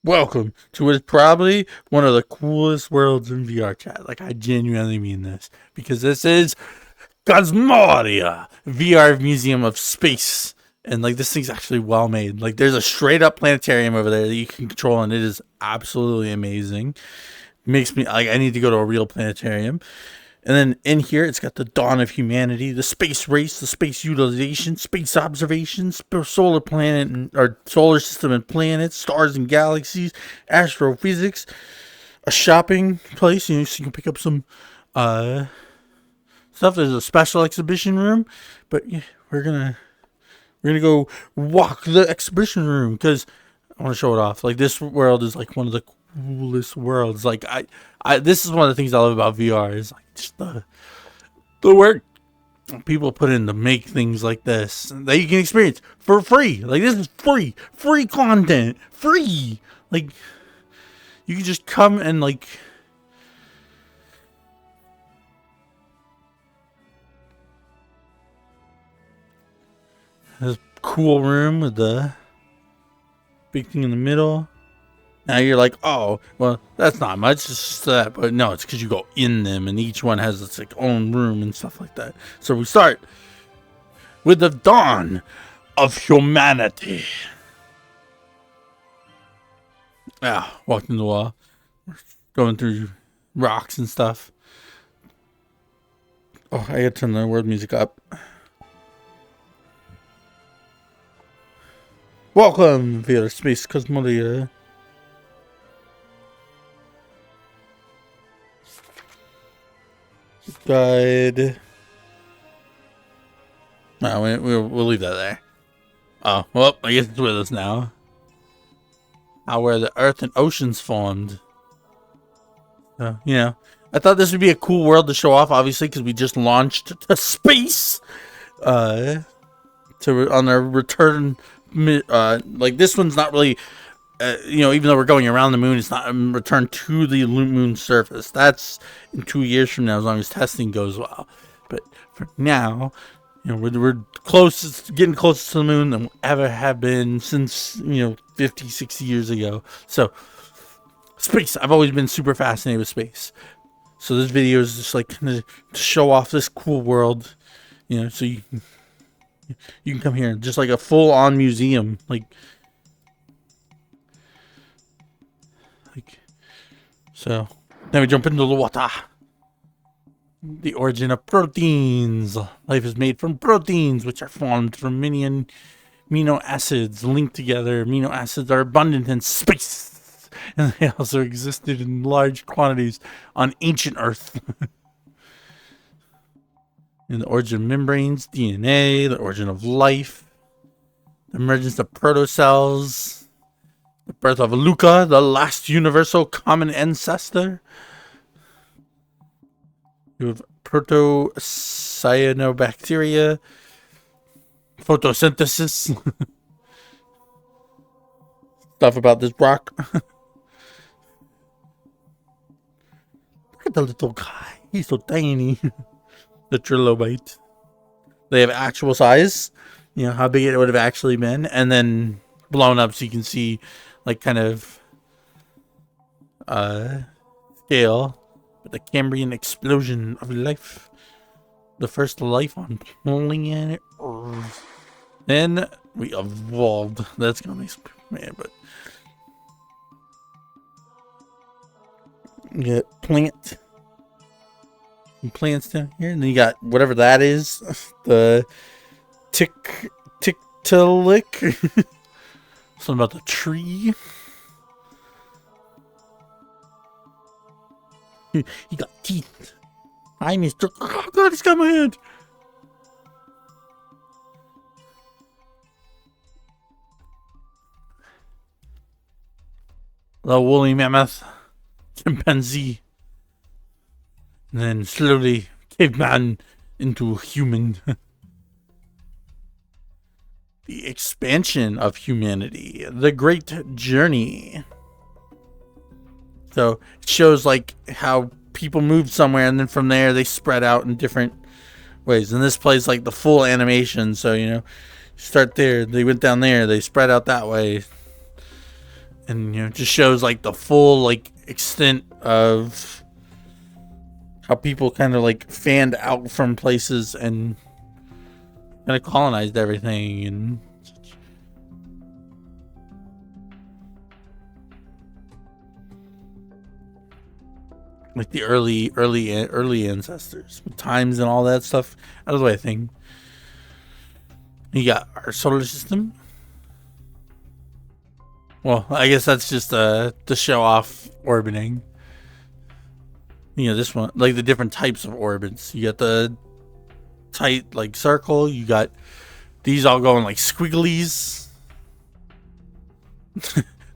Welcome to what is probably one of the coolest worlds in VRChat. Like, I genuinely mean this. Because this is Cosmoria, VR Museum of Space. And, like, this thing's actually well made. Like, there's a straight up planetarium over there that you can control, and it is absolutely amazing. Makes me, like, I need to go to a real planetarium. And then in here, it's got the dawn of humanity, the space race, the space utilization, space observations, solar planet or solar system and planets, stars and galaxies, astrophysics, a shopping place, so you can pick up some stuff. There's a special exhibition room, but yeah, we're gonna go walk the exhibition room because I want to show it off. Like, this world is like one of the coolest worlds. Like, I this is one of the things I love about VR is like just the work people put in to make things like this that you can experience for free. Like, this is free content, free. Like, you can just come and like this cool room with the big thing in the middle. Now you're like, oh, well, that's not much. It's just that. But no, it's because you go in them, and each one has its like own room and stuff like that. So we start with the dawn of humanity. Walked in the wall. We're going through rocks and stuff. Oh, I gotta turn the world music up. Welcome via Space Cosmodia. Guide. No, we'll leave that there. Oh, well, I guess it's with us now. Where the earth and oceans formed. You know, I thought this would be a cool world to show off, obviously, because we just launched to space. On our return, like, this one's not really, even though we're going around the moon, it's not a return to the moon surface. That's in 2 years from now, as long as testing goes well. But for now, we're getting closer to the moon than we ever have been since, 50, 60 years ago. So, space. I've always been super fascinated with space. So this video is just like to show off this cool world, so you can come here, just like a full-on museum, so. Now we jump into the water. The origin of proteins. Life is made from proteins, which are formed from many amino acids linked together. Amino acids are abundant in space, and they also existed in large quantities on ancient Earth. In the origin of membranes, DNA, the origin of life, the emergence of protocells, the birth of Luca, the last universal common ancestor. You have proto-cyanobacteria, photosynthesis. Stuff about this rock. Look at the little guy. He's so tiny. The trilobite. They have actual size. How big it would have actually been. And then blown up so you can see, like, kind of scale. The Cambrian explosion of life. The first life on planet Earth. Then we evolved. That's gonna make some man, but you got plants down here, and then you got whatever that is. The Tiktaalik. Something about the tree. He got teeth. Hi, Mr. Oh, God, he's got my hand. The woolly mammoth. Chimpanzee. And then slowly caveman into human. The expansion of humanity. The great journey. So it shows like how people moved somewhere, and then from there they spread out in different ways. And this plays like the full animation. So, start there, they went down there, they spread out that way. And, you know, it just shows like the full like extent of how people kind of like fanned out from places and kind of colonized everything. And like the early ancestors with times and all that stuff out of the way thing. You got our solar system. Well, I guess that's just to show off orbiting. You know, this one, like the different types of orbits. You got the tight, like, circle. You got these all going like squigglies.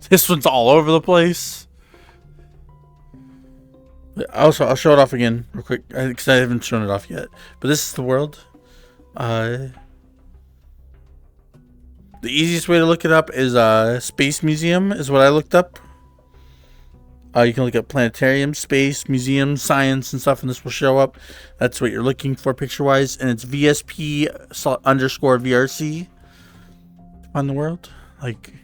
This one's all over the place. Also, I'll show it off again real quick because I haven't shown it off yet. But this is the world. The easiest way to look it up is Space Museum is what I looked up. You can look at planetarium, space, museum, science, and stuff, and this will show up. That's what you're looking for picture-wise, and it's VSP_VRC on the world. Like, you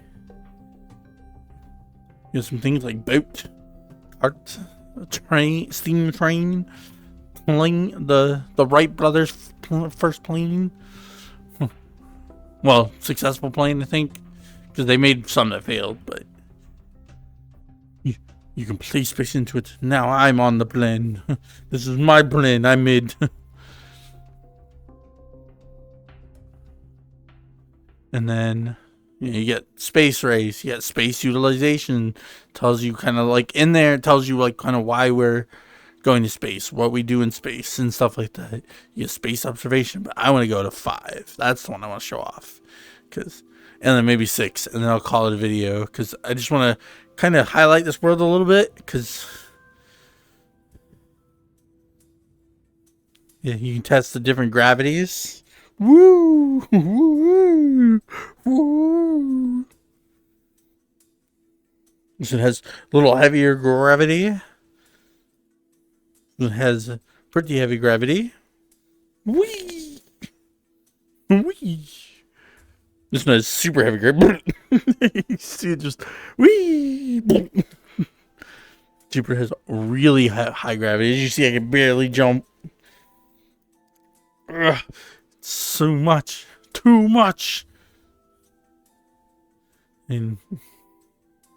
know, some things like boat, art, train, steam train, plane, the Wright brothers' first plane. Well, successful plane, I think, because they made some that failed, but you can place space into it. Now I'm on the plane. This is my plane. I made. And then you get space race. You get space utilization. Tells you kind of like in there. It tells you like kind of why we're going to space, what we do in space, and stuff like that. You get space observation, but I want to go to 5. That's the one I want to show off, and then maybe 6, and then I'll call it a video because I just want to kind of highlight this world a little bit because yeah, you can test the different gravities. Woo! Woo! Woo! This one has a little heavier gravity. It has a pretty heavy gravity. Whee! Whee! This one has super heavy gravity. You see it just whee! Jupiter has really high gravity. As you see, I can barely jump. Ugh, so much. Too much. And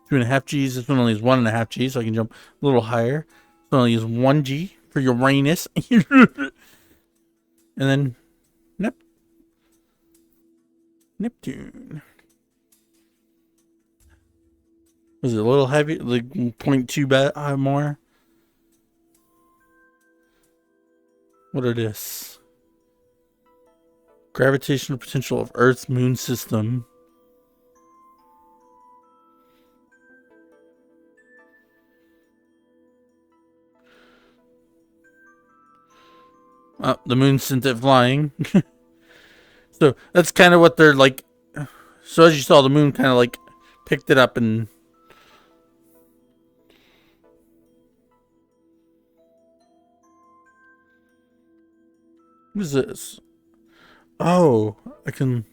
2.5 G's. This one only has 1.5 G, so I can jump a little higher. This one only has 1 G for Uranus. And then Neptune. Was it a little heavy? Like 0.2 more? What are this? Gravitational potential of Earth Moon system. The moon sent it flying. So that's kind of what they're like. So as you saw, the moon kind of like picked it up and what is this? Oh, I can.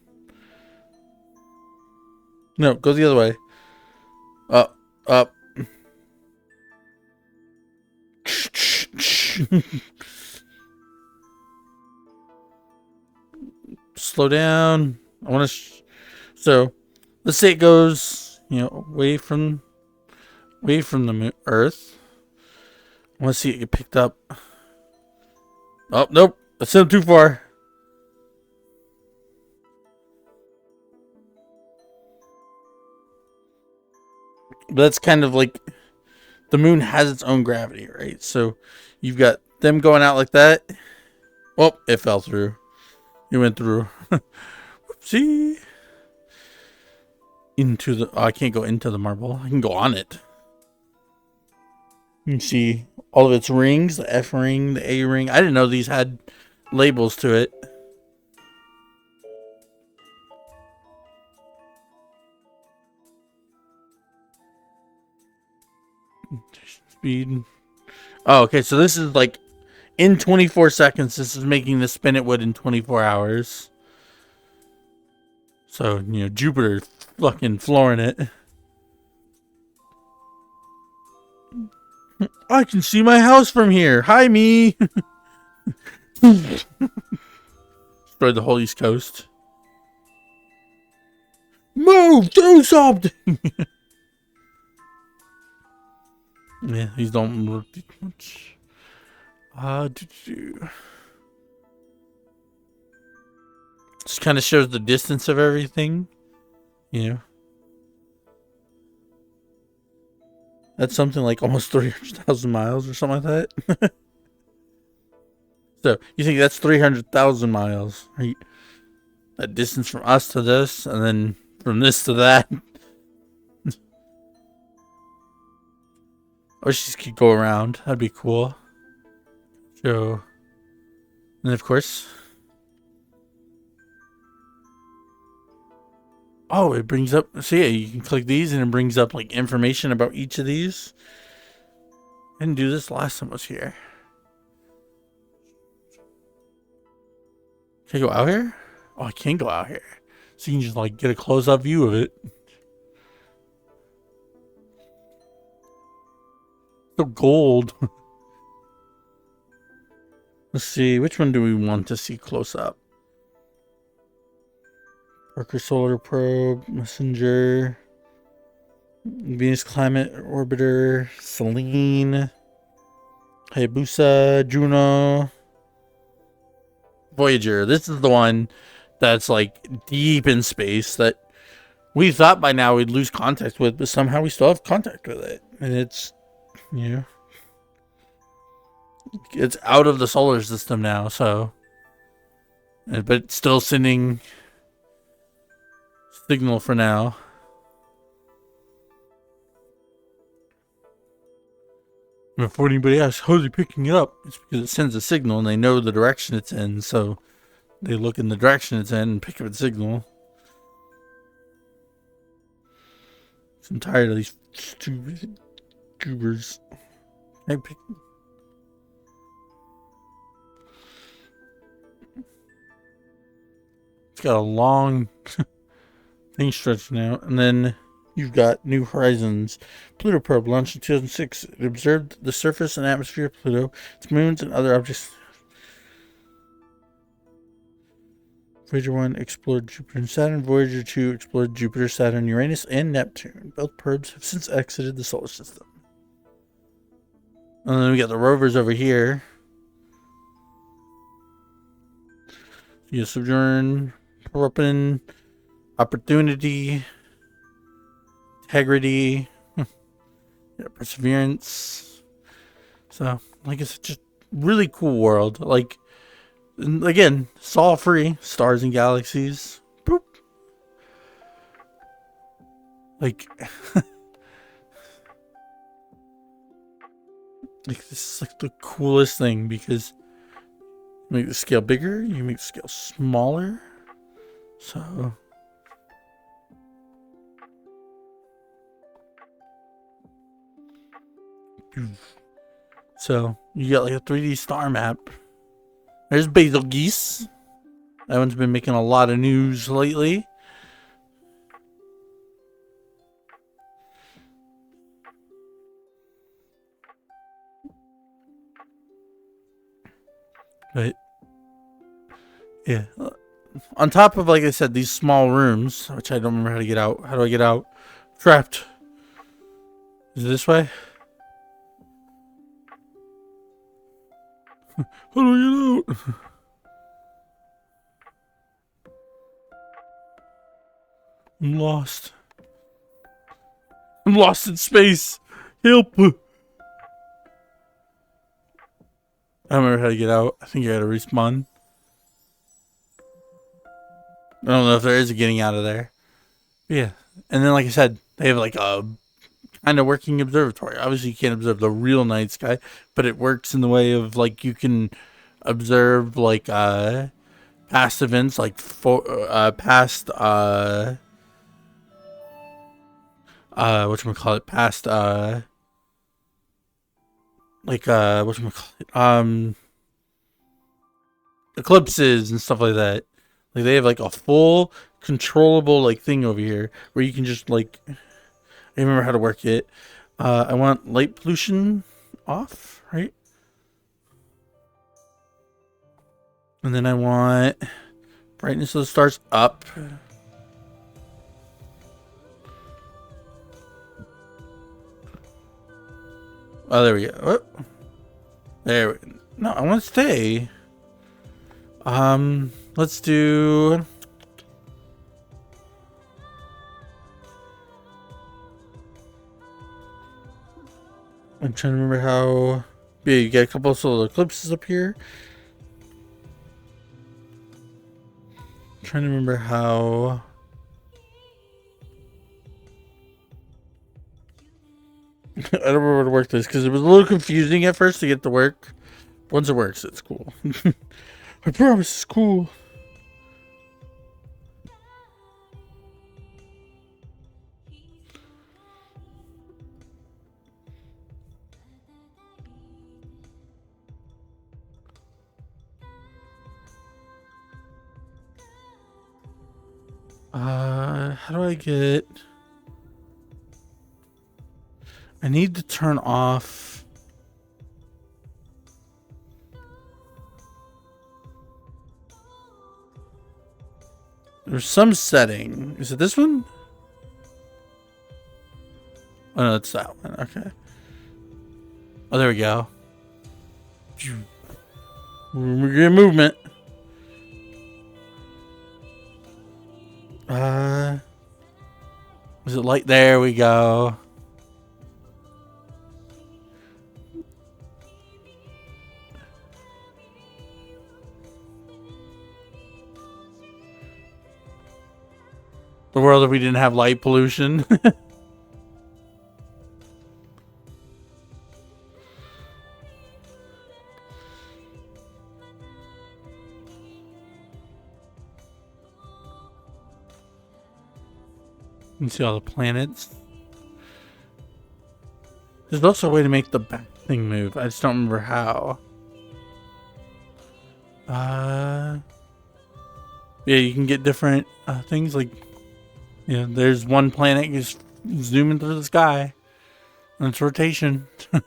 No, go the other way. Up. Slow down. I want to. So, let's say it goes, you know, away from the Earth. I want to see it get picked up. Oh, nope. I sent too far. But that's kind of like the moon has its own gravity, right? So you've got them going out like that. Oh, it fell through. It went through. Whoopsie. Into the... Oh, I can't go into the marble. I can go on it. You can see all of its rings. The F ring, the A ring. I didn't know these had labels to it. Speed. Oh, okay. So this is like in 24 seconds. This is making the spin it would in 24 hours. So, you know, Jupiter fucking flooring it. I can see my house from here. Hi, me. Spread the whole East Coast. Move, do something. Yeah, these don't look much. Just kind of shows the distance of everything. You know, that's something like almost 300,000 miles or something like that. So you think that's 300,000 miles, right? That distance from us to this, and then from this to that. I wish these could go around. That'd be cool. So, and of course, oh, it brings up. So yeah, you can click these, and it brings up like information about each of these. I didn't do this last time I was here. Can I go out here? Oh, I can go out here. So you can just like get a close-up view of it. So gold. Let's see, which one do we want to see close up? Parker Solar Probe, Messenger, Venus Climate Orbiter, Selene, Hayabusa, Juno, Voyager. This is the one that's like deep in space that we thought by now we'd lose contact with, but somehow we still have contact with it. And it's, you know, it's out of the solar system now, so, but it's still sending signal for now. If anybody asks, how's he picking it up? It's because it sends a signal and they know the direction it's in, so they look in the direction it's in and pick up the signal. I'm tired of these stupid goobers. I pick. It's got a long thing stretching out, and then you've got New Horizons. Pluto probe launched in 2006. It observed the surface and atmosphere of Pluto, its moons, and other objects. Voyager 1 explored Jupiter and Saturn. Voyager 2 explored Jupiter, Saturn, Uranus, and Neptune. Both probes have since exited the solar system. And then we got the rovers over here. Sojourn, Propen, Opportunity, Integrity, yeah, Perseverance. So, like, it's just really cool world. Like, again, it's all free. Stars and galaxies. Boop. Like, like, this is like the coolest thing because you make the scale bigger, you make the scale smaller. So, you got like a 3D star map. There's Betelgeuse. That one's been making a lot of news lately. But yeah, on top of, like I said, these small rooms, which I don't remember how to get out. How do I get out? Trapped. Is it this way? How do I get out? I'm lost. I'm lost in space. Help. I don't remember how to get out. I think you gotta respawn. I don't know if there is a getting out of there. But yeah. And then, like I said, they have like a kind of working observatory. Obviously, you can't observe the real night sky, but it works in the way of like you can observe like past events, like past whatchamacallit, past like whatchamacallit, eclipses and stuff like that. Like they have like a full controllable like thing over here where you can just like, I remember how to work it. I want light pollution off, right? And then I want brightness of the stars up. Oh, there we go. Oh. There we go. No, I want to stay. Let's do... I'm trying to remember how... Yeah, you get a couple of solar eclipses up here. I'm trying to remember how... I don't remember how to work this because it was a little confusing at first to get to work. Once it works, it's cool. I promise it's cool. How do I get... I need to turn off... There's some setting. Is it this one? Oh, no, it's that one. Okay. Oh, there we go. We get movement. Is it light? There we go. The world if we didn't have light pollution. You can see all the planets. There's also a way to make the back thing move. I just don't remember how. Yeah, you can get different things like, you know, there's one planet just zooming through the sky and its rotation. Because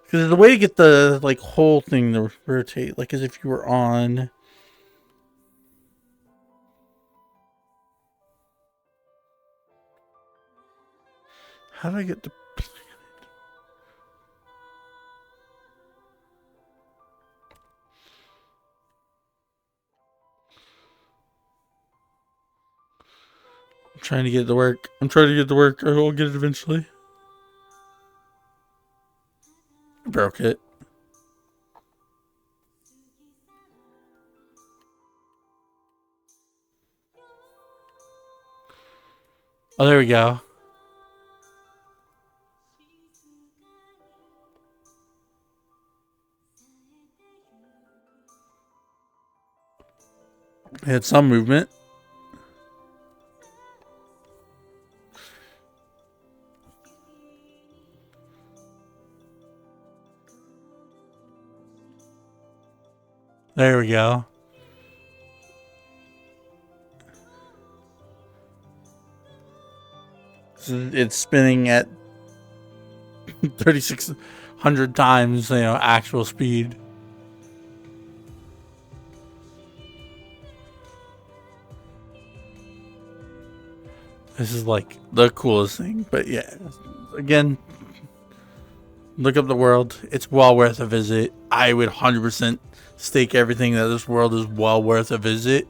there's a way to get the like whole thing to rotate, like as if you were on. How do I get the planet? I'm trying to get it to work. I'm trying to get it to work. I will get it eventually. I broke it. Oh, there we go. It had some movement. There we go. So it's spinning at 3,600 times, you know, actual speed. This is like the coolest thing, but yeah, again, look up the world. It's well worth a visit. I would 100% stake everything that this world is well worth a visit.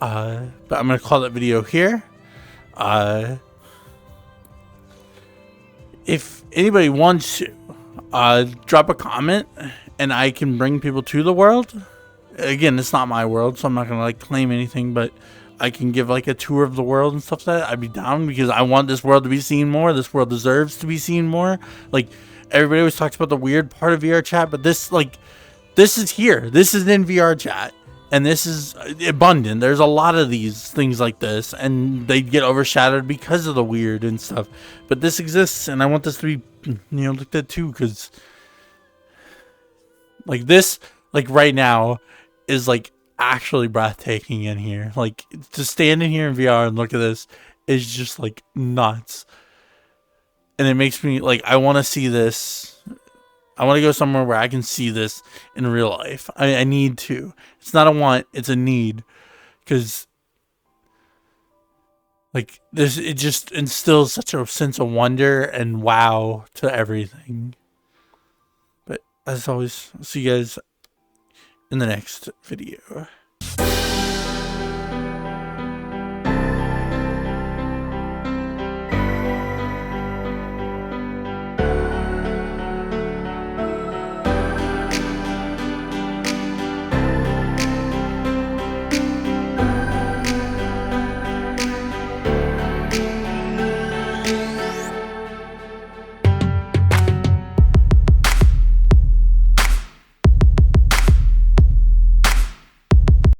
But I'm going to call that video here. If anybody wants to, drop a comment and I can bring people to the world. Again, it's not my world, so I'm not going to like claim anything, but I can give like a tour of the world and stuff like that. I'd be down because I want this world to be seen more. This world deserves to be seen more. Like, everybody always talks about the weird part of VRChat, but this is here. This is in VRChat, and this is abundant. There's a lot of these things like this, and they get overshadowed because of the weird and stuff. But this exists, and I want this to be, you know, looked at too, because like this, like right now, is like actually breathtaking in here. Like, to stand in here in VR and look at this is just like nuts. And it makes me like, I want to see this I want to go somewhere where I can see this in real life. I need to. It's not a want, it's a need. Because, like, it just instills such a sense of wonder and wow to everything. But as always, I'll see you guys in the next video.